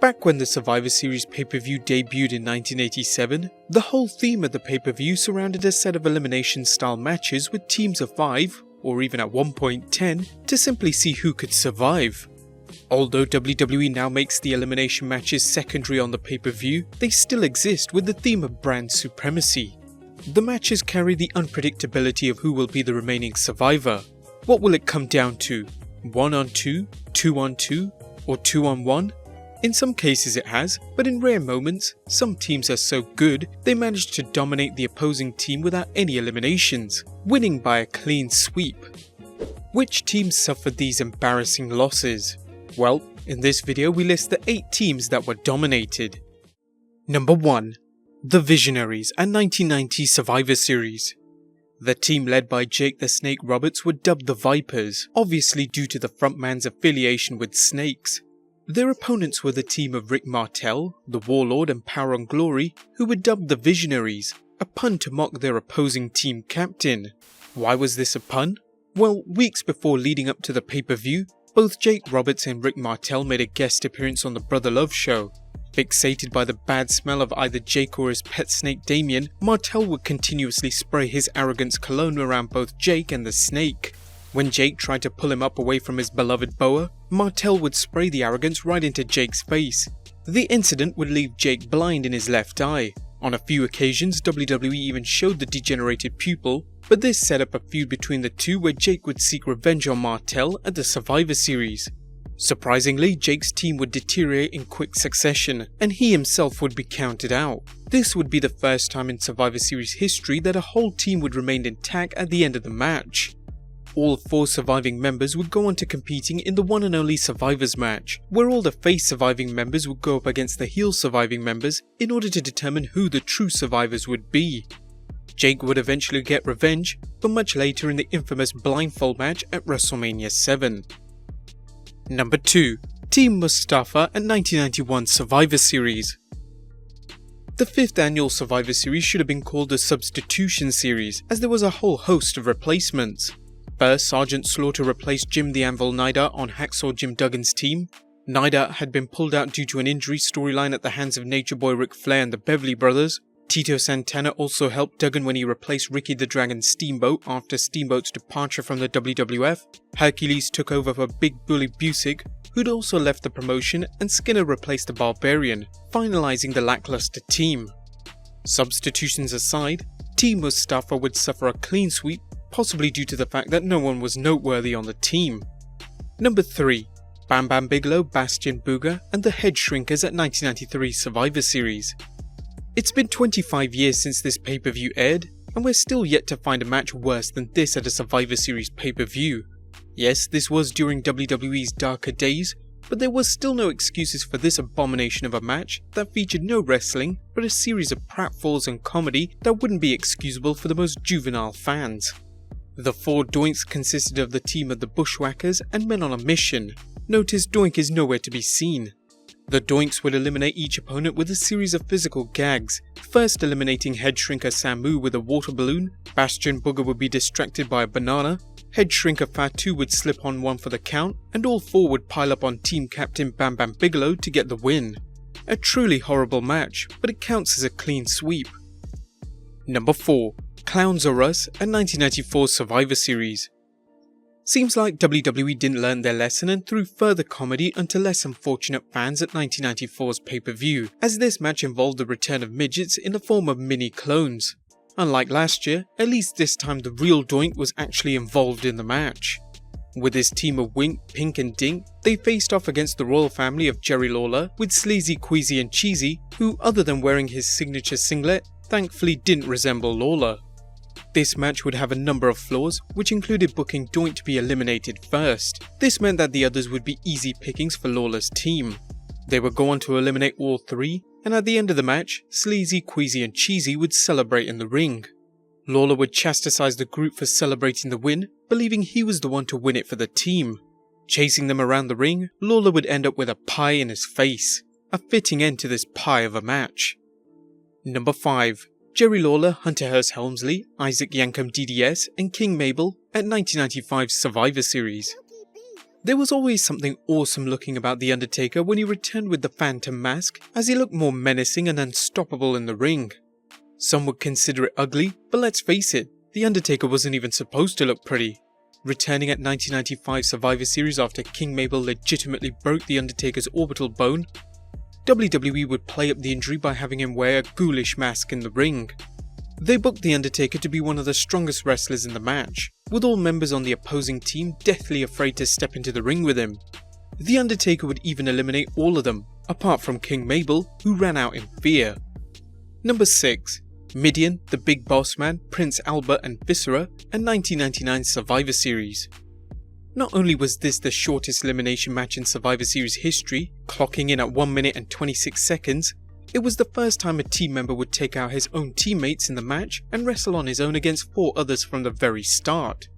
Back when the Survivor Series pay-per-view debuted in 1987, the whole theme of the pay-per-view surrounded a set of elimination style matches with teams of 5, or even at one point 10, to simply see who could survive. Although WWE now makes the elimination matches secondary on the pay-per-view, they still exist with the theme of brand supremacy. The matches carry the unpredictability of who will be the remaining survivor. What will it come down to? 1-on-2, 2-on-2, or 2-on-1? In some cases it has, but in rare moments, some teams are so good they manage to dominate the opposing team without any eliminations, winning by a clean sweep. Which teams suffered these embarrassing losses? Well, in this video we list the 8 teams that were dominated. Number 1. The Visionaries and 1990 Survivor Series. The team led by Jake the Snake Roberts were dubbed the Vipers, obviously due to the frontman's affiliation with snakes. Their opponents were the team of Rick Martel, the Warlord and Power and Glory, who were dubbed the Visionaries, a pun to mock their opposing team captain. Why was this a pun? Well, weeks before leading up to the pay-per-view, both Jake Roberts and Rick Martel made a guest appearance on the Brother Love show. Fixated by the bad smell of either Jake or his pet snake Damien, Martel would continuously spray his arrogance cologne around both Jake and the snake. When Jake tried to pull him up away from his beloved boa, Martel would spray the arrogance right into Jake's face. The incident would leave Jake blind in his left eye. On a few occasions, WWE even showed the degenerated pupil, but this set up a feud between the two where Jake would seek revenge on Martel at the Survivor Series. Surprisingly, Jake's team would deteriorate in quick succession, and he himself would be counted out. This would be the first time in Survivor Series history that a whole team would remain intact at the end of the match. All 4 surviving members would go on to competing in the one and only Survivors match, where all the face surviving members would go up against the heel surviving members in order to determine who the true survivors would be. Jake would eventually get revenge, but much later in the infamous blindfold match at WrestleMania 7. Number 2. Team Mustafa and 1991 Survivor Series. The 5th annual Survivor Series should have been called the Substitution Series, as there was a whole host of replacements. First, Sergeant Slaughter replaced Jim the Anvil Nida on Hacksaw Jim Duggan's team. Nida had been pulled out due to an injury storyline at the hands of Nature Boy Ric Flair and the Beverly Brothers. Tito Santana also helped Duggan when he replaced Ricky the Dragon Steamboat after Steamboat's departure from the WWF. Hercules took over for Big Bully Busick, who'd also left the promotion, and Skinner replaced the Barbarian, finalizing the lackluster team. Substitutions aside, Team Mustafa would suffer a clean sweep, possibly due to the fact that no one was noteworthy on the team. Number 3. Bam Bam Bigelow, Bastion, BOOGER, and the HEADSHRINKERS at 1993 Survivor Series. It's been 25 years since this pay-per-view aired, and we're still yet to find a match worse than this at a Survivor Series pay-per-view. Yes, this was during WWE's darker days, but there was still no excuses for this abomination of a match that featured no wrestling, but a series of pratfalls and comedy that wouldn't be excusable for the most juvenile fans. The 4 Doinks consisted of the team of the Bushwhackers and Men on a Mission. Notice Doink is nowhere to be seen. The Doinks would eliminate each opponent with a series of physical gags, first eliminating Head Shrinker Samu with a water balloon, Bastion Booger would be distracted by a banana, Head Shrinker Fatu would slip on one for the count, and all 4 would pile up on Team Captain Bam Bam Bigelow to get the win. A truly horrible match, but it counts as a clean sweep. Number 4. Clowns Are Us and 1994 Survivor Series. Seems like WWE didn't learn their lesson and threw further comedy onto less unfortunate fans at 1994's pay-per-view, as this match involved the return of midgets in the form of mini clones. Unlike last year, at least this time the real Doink was actually involved in the match. With his team of Wink, Pink and Dink, they faced off against the royal family of Jerry Lawler with Sleazy, Queasy and Cheesy, who other than wearing his signature singlet, thankfully didn't resemble Lawler. This match would have a number of flaws, which included booking Doink to be eliminated first. This meant that the others would be easy pickings for Lawler's team. They would go on to eliminate all 3, and at the end of the match, Sleazy, Queasy and Cheesy would celebrate in the ring. Lawler would chastise the group for celebrating the win, believing he was the one to win it for the team. Chasing them around the ring, Lawler would end up with a pie in his face. A fitting end to this pie of a match. Number 5. Jerry Lawler, Hunter Hearst Helmsley, Isaac Yankem DDS, and King Mabel at 1995 Survivor Series. There was always something awesome looking about The Undertaker when he returned with the Phantom mask, as he looked more menacing and unstoppable in the ring. Some would consider it ugly, but let's face it, The Undertaker wasn't even supposed to look pretty. Returning at 1995 Survivor Series after King Mabel legitimately broke The Undertaker's orbital bone, WWE would play up the injury by having him wear a ghoulish mask in the ring. They booked The Undertaker to be one of the strongest wrestlers in the match, with all members on the opposing team deathly afraid to step into the ring with him. The Undertaker would even eliminate all of them, apart from King Mabel, who ran out in fear. Number 6. MIDEON, the Big Boss Man, Prince Albert and VISCERA, and 1999 Survivor Series. Not only was this the shortest elimination match in Survivor Series history, clocking in at 1 minute and 26 seconds, it was the first time a team member would take out his own teammates in the match and wrestle on his own against 4 others from the very start.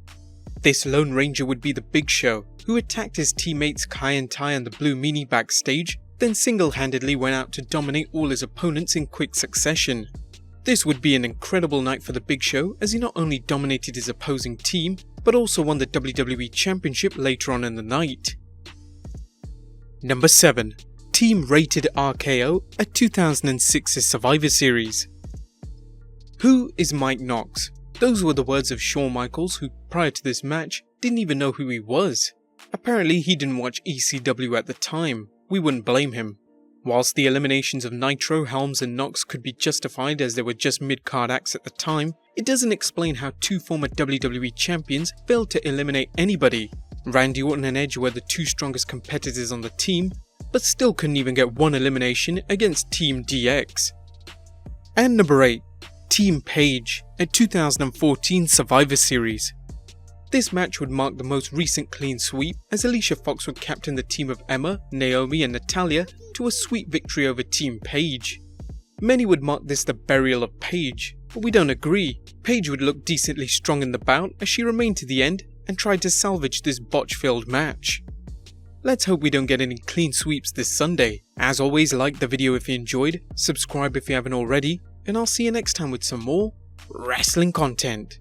This Lone Ranger would be the Big Show, who attacked his teammates Kai and Tai and the Blue Meanie backstage, then single-handedly went out to dominate all his opponents in quick succession. This would be an incredible night for the Big Show, as he not only dominated his opposing team, but also won the WWE Championship later on in the night. Number 7. Team Rated RKO at 2006's Survivor Series. Who is Mike Knox? Those were the words of Shawn Michaels, who prior to this match didn't even know who he was. Apparently he didn't watch ECW at the time. We wouldn't blame him. Whilst the eliminations of Nitro, Helms and Knox could be justified as they were just mid-card acts at the time, it doesn't explain how 2 former WWE champions failed to eliminate anybody. Randy Orton and Edge were the 2 strongest competitors on the team, but still couldn't even get 1 elimination against Team DX. And number 8. Team PAIGE at 2014 Survivor Series. This match would mark the most recent clean sweep, as Alicia Fox would captain the team of Emma, Naomi and Natalya to a sweet victory over Team PAIGE. Many would mark this the burial of Paige, but we don't agree. Paige would look decently strong in the bout as she remained to the end and tried to salvage this botch-filled match. Let's hope we don't get any clean sweeps this Sunday. As always, like the video if you enjoyed, subscribe if you haven't already, and I'll see you next time with some more wrestling content.